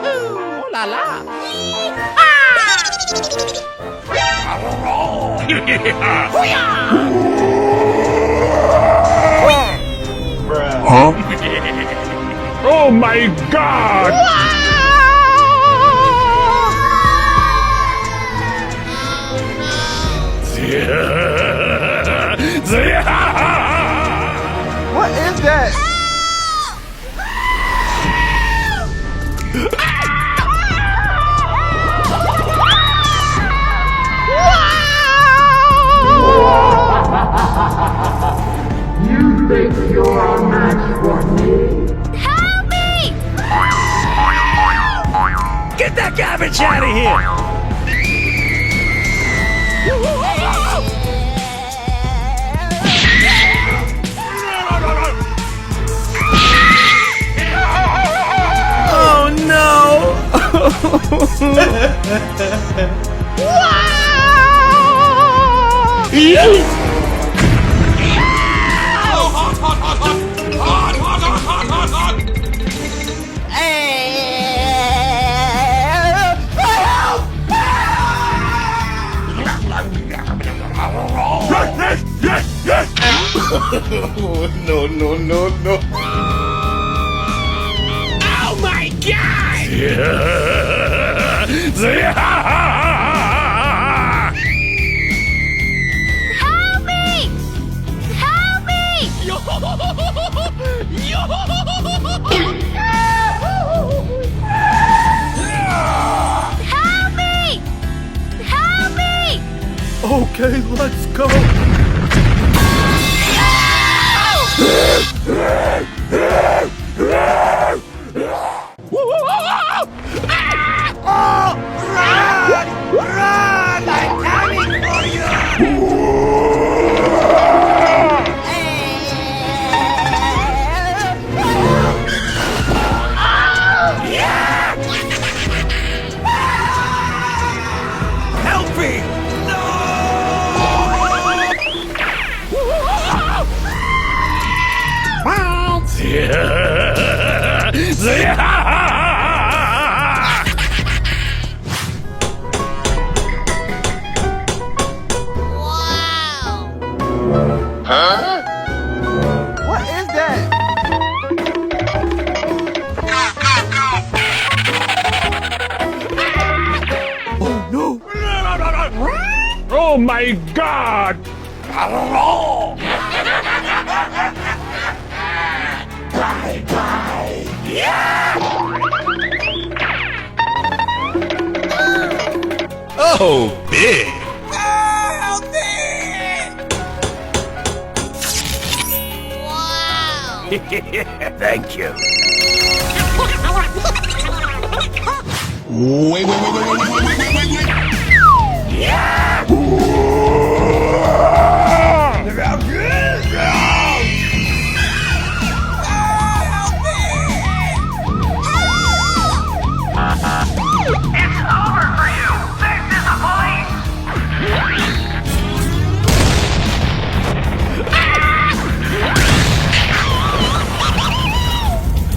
Oh la la! Huh? Oh my God! What is that? You think you're a match for me? Help me! Get that garbage out of here! Oh no! No, no, no, no. Oh my God! Help me! Help me! Help me! Help me! Okay, let's go. Run! I'm coming for you! Help me! What is that? Oh no! Oh my God! Oh, big! Wow! Thank you.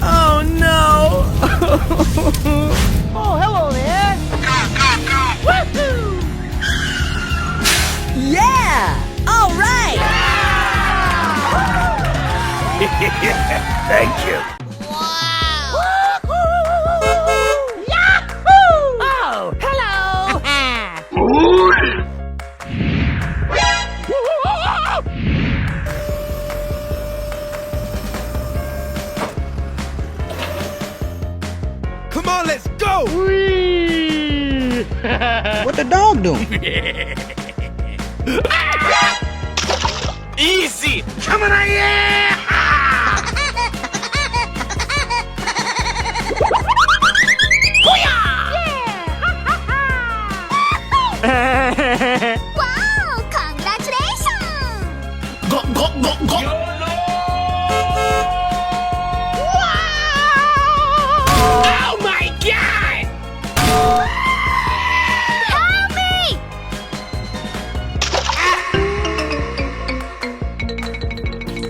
Oh no! Oh, hello there! Woohoo! Yeah! All right! Thank you. Wow! Oh, hello! Come on, let's go! What the dog doing? Easy! Coming on, yeah! Wow! Congratulations! Go, go, go, go! Oh my God! Help me!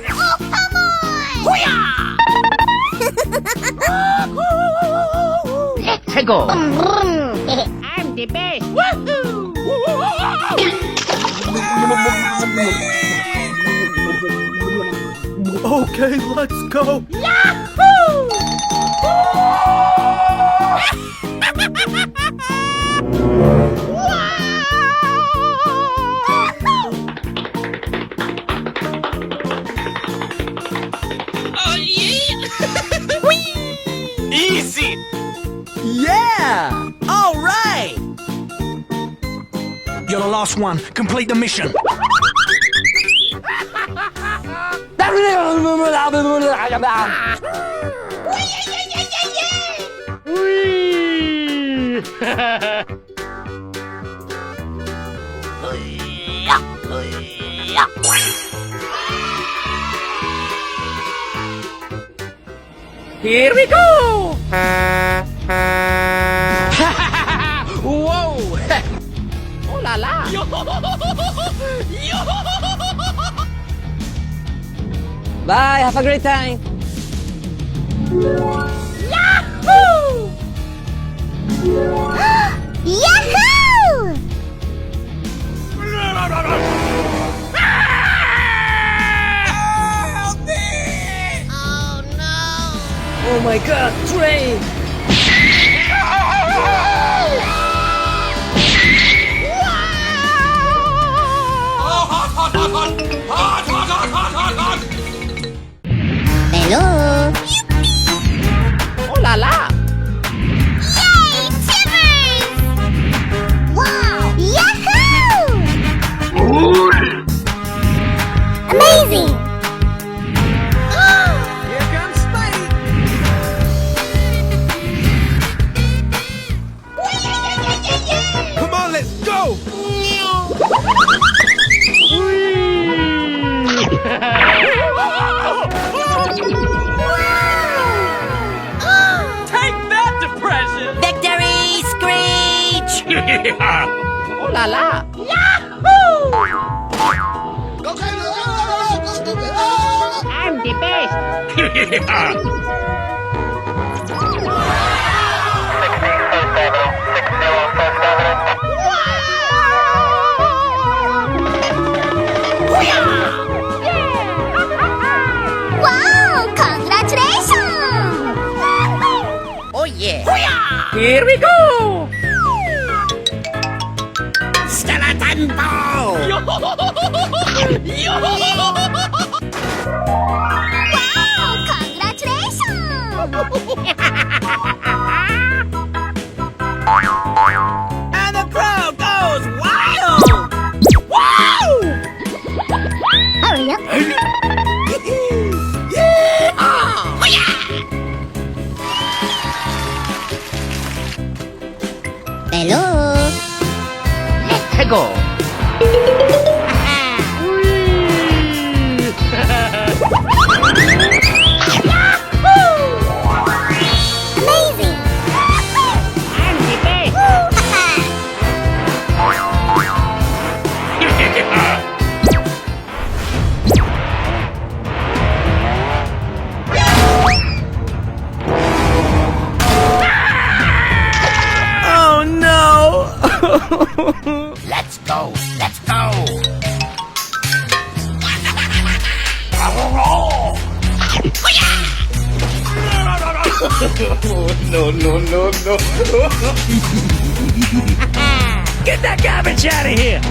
Oh, Let's go. I'm the best. Woohoo! Okay, let's go. Easy! Yeah. All right. You're the last one. Complete the mission. Here we go. Whoa. Oh la la. Bye. Have a great time. Yahoo! Oh no! Oh my God, train. Hello! Oh la la. Yay! Timbers! Wow! Yahoo! Amazing! Here comes Spidey. Come on, let's go. Take that, depression. Victory, Screech. Oh la la. I'm the best. Wow! Congratulations! Oh yeah. Here we go. Skeleton ball. Wow! Congratulations! And the crowd goes wild. Wow. Hurry up! Hello! Let's go. Amazing! I'm the best. Oh no! Let's go. Let's go. Get that garbage out of here!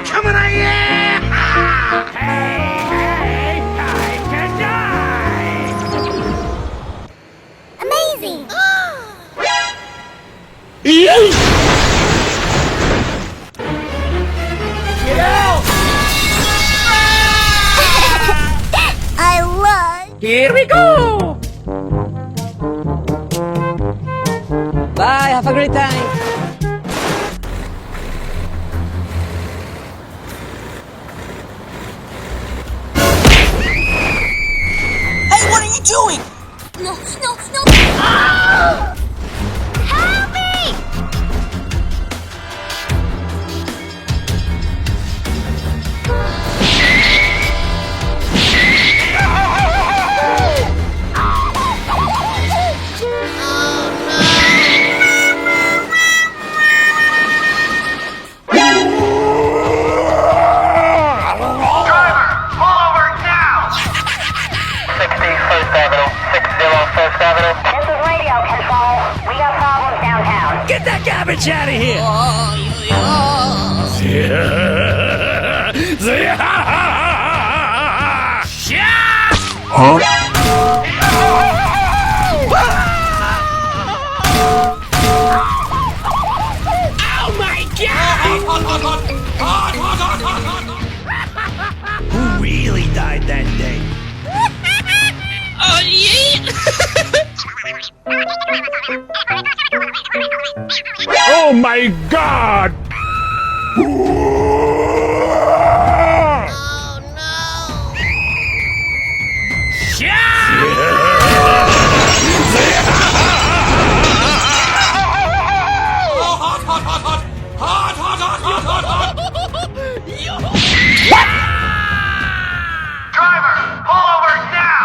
Coming at you! Hey, time to die. Amazing! Get out. I love... Here we go. Bye. Have Have a great time. Hey, what are you doing? No, no, no! Help me! Pull over now! 61st Avenue, 61st Avenue. This is radio control. We got problems downtown. Get that garbage out of here! Oh my god! Who really died that day? Oh, yeah. Oh my god! Driver, pull over now!